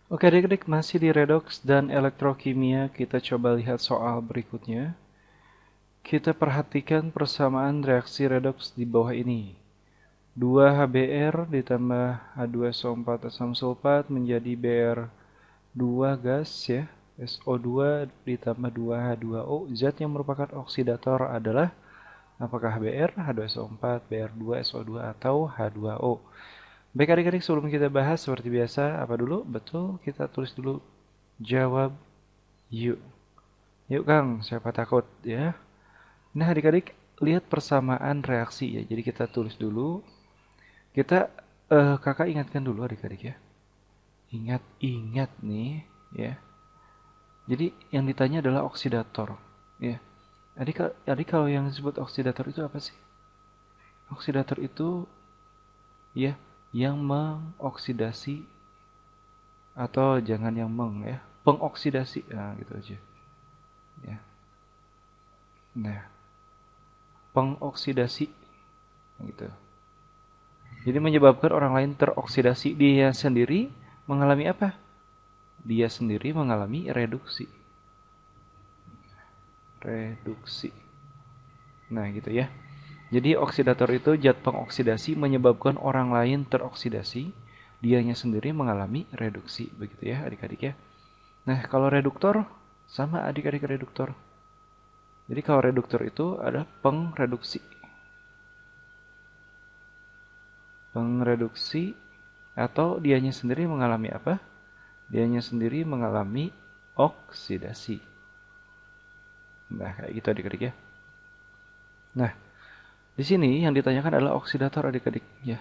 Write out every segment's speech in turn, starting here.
Oke adik-adik, masih di redoks dan elektrokimia, kita coba lihat soal berikutnya. Kita perhatikan persamaan reaksi redoks di bawah ini. 2HBr ditambah H2SO4 asam sulfat menjadi Br2 gas ya. SO2 ditambah 2H2O. Zat yang merupakan oksidator adalah apakah Br, H2SO4, Br2, SO2 atau H2O. Baik adik-adik, sebelum kita bahas seperti biasa, apa dulu? Betul, kita tulis dulu jawab yuk. Yuk Kang, siapa takut ya. Nah adik-adik, lihat persamaan reaksi ya. Jadi kita tulis dulu. Kita, kakak ingatkan dulu adik-adik ya. Ingat-ingat nih ya. Jadi yang ditanya adalah oksidator ya. Adik kalau yang disebut oksidator itu apa sih? Oksidator itu ya yang mengoksidasi atau jangan yang ya, pengoksidasi. Nah, gitu aja. Ya. Nah, pengoksidasi gitu. Jadi menyebabkan orang lain teroksidasi, dia sendiri mengalami apa? Dia sendiri mengalami reduksi. Reduksi. Nah, gitu ya. Jadi oksidator itu zat pengoksidasi menyebabkan orang lain teroksidasi, dianya sendiri mengalami reduksi, begitu ya adik-adik ya. Nah, kalau reduktor sama adik-adik reduktor. Jadi kalau reduktor itu adalah pengreduksi. Pengreduksi atau dianya sendiri mengalami apa? Dianya sendiri mengalami oksidasi. Nah, kayak gitu adik-adik ya. Nah, di sini yang ditanyakan adalah oksidator adik-adik ya.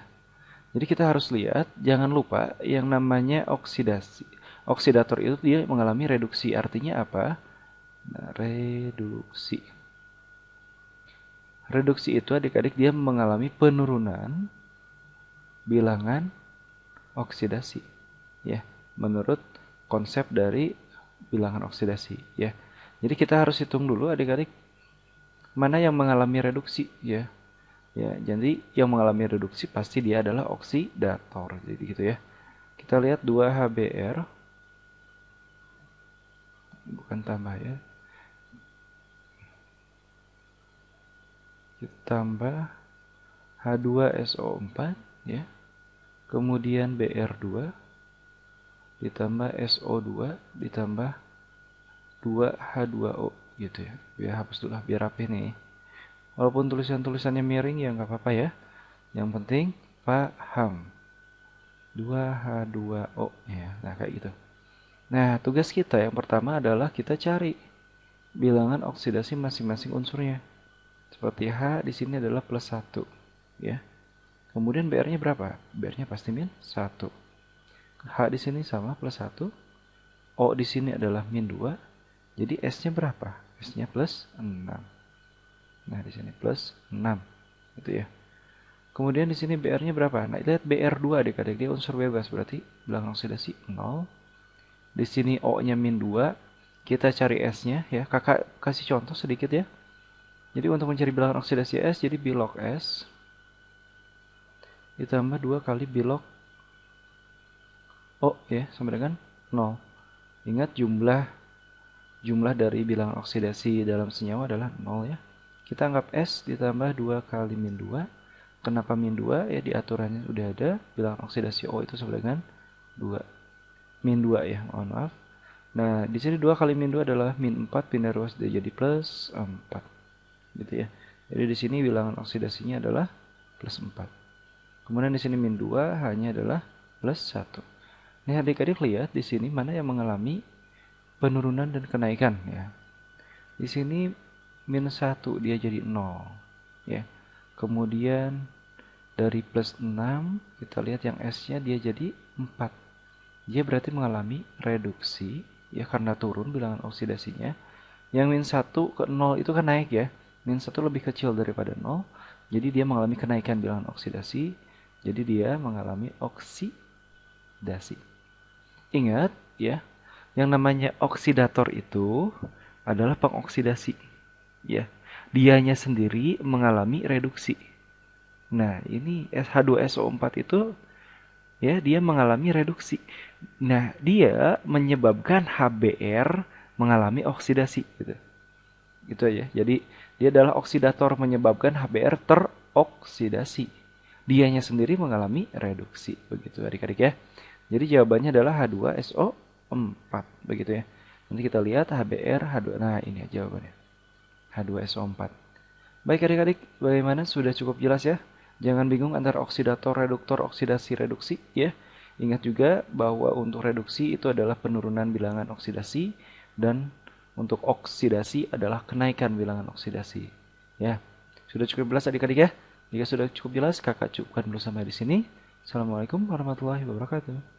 Jadi kita harus lihat, jangan lupa yang namanya oksidasi. Oksidator itu dia mengalami reduksi. Artinya apa? Nah, reduksi. Reduksi itu adik-adik dia mengalami penurunan bilangan oksidasi. Ya, menurut konsep dari bilangan oksidasi ya. Jadi kita harus hitung dulu adik-adik mana yang mengalami reduksi ya. Ya, jadi yang mengalami reduksi pasti dia adalah oksidator. Jadi gitu ya. Kita lihat 2HBr bukan tambah ya. Kita tambah H2SO4 ya. Kemudian Br2 ditambah SO2 ditambah 2H2O gitu ya. Biar hapus dulu lah biar rapi nih. Walaupun tulisannya miring ya nggak apa-apa ya. Yang penting paham. 2H2O ya. Nah, kayak gitu. Nah, tugas kita yang pertama adalah kita cari bilangan oksidasi masing-masing unsurnya. Seperti H di sini adalah plus 1 ya. Kemudian BR-nya berapa? BR-nya pasti min 1. H di sini sama plus 1. O di sini adalah min 2. Jadi S-nya berapa? S-nya plus 6. Nah, di sini plus 6. Gitu ya. Kemudian di sini BR-nya berapa? Nah, lihat BR2 adik-adik, dia unsur bebas berarti bilangan oksidasi 0. Di sini O-nya min 2. Kita cari S-nya ya. Kakak kasih contoh sedikit ya. Jadi untuk mencari bilangan oksidasi S, jadi bilog S ditambah 2 kali bilog O ya, sama dengan 0. Ingat jumlah dari bilangan oksidasi dalam senyawa adalah 0 ya. Kita anggap S ditambah 2 kali min 2. Kenapa min 2? Ya di aturannya sudah ada, bilangan oksidasi O itu sama dengan 2. Min 2 ya, mohon maaf. Nah, di sini 2 kali min 2 adalah min 4, pindah ruas jadi plus 4. Gitu ya. Jadi di sini bilangan oksidasinya adalah plus 4. Kemudian di sini min 2 hanya adalah plus 1. Nih adik-adik lihat di sini mana yang mengalami penurunan dan kenaikan ya. Di sini min 1 dia jadi 0 ya. Kemudian dari plus 6 kita lihat yang S-nya dia jadi 4. Dia berarti mengalami reduksi ya karena turun bilangan oksidasinya. Yang min 1 ke 0 itu kan naik ya. Min 1 lebih kecil daripada 0. Jadi dia mengalami kenaikan bilangan oksidasi. Jadi dia mengalami oksidasi. Ingat ya, yang namanya oksidator itu adalah pengoksidasi. Ya, dianya sendiri mengalami reduksi. Nah, ini SH2SO4 itu ya dia mengalami reduksi. Nah, dia menyebabkan HBr mengalami oksidasi gitu. Gitu aja. Jadi dia adalah oksidator menyebabkan HBr teroksidasi. Dianya sendiri mengalami reduksi begitu adik-adik ya. Jadi jawabannya adalah H2SO4 begitu ya. Nanti kita lihat HBr H2. Nah, ini jawabannya. H2SO4. Baik adik-adik, bagaimana? Sudah cukup jelas ya? Jangan bingung antara oksidator, reduktor, oksidasi, reduksi ya. Ingat juga bahwa untuk reduksi itu adalah penurunan bilangan oksidasi dan untuk oksidasi adalah kenaikan bilangan oksidasi. Ya, sudah cukup jelas adik-adik ya? Jika sudah cukup jelas, kakak cukupkan dulu sampai di sini. Assalamualaikum warahmatullahi wabarakatuh.